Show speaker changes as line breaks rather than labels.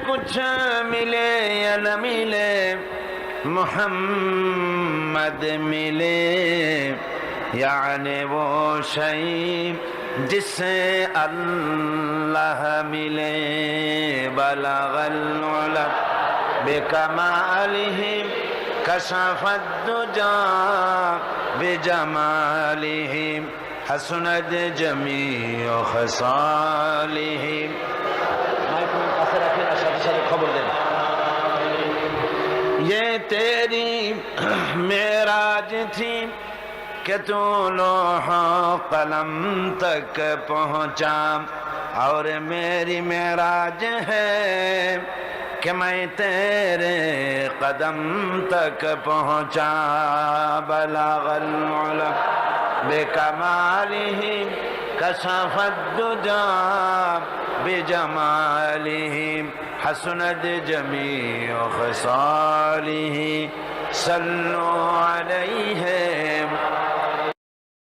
कुछ मिले या न मिले मोहम्मद मिले, यानी वो शई जिससे अल्लाह मिले। बलगल उला बिकमालिही कशफद दुजा बिजमालिही हसनत जमीउ खसालिही। माइक्रोफोन पास रखें और साथ साथ खबर दें। ये तेरी मेराज थी कि तू लोहा कलम तक पहुँचा, और मेरी मेराज है कि मैं तेरे कदम तक पहुँचा। बलगल उला बिकमालिही कशफद दुजा बिजमालिही हसनत जमीउ खसालिही। सल्लु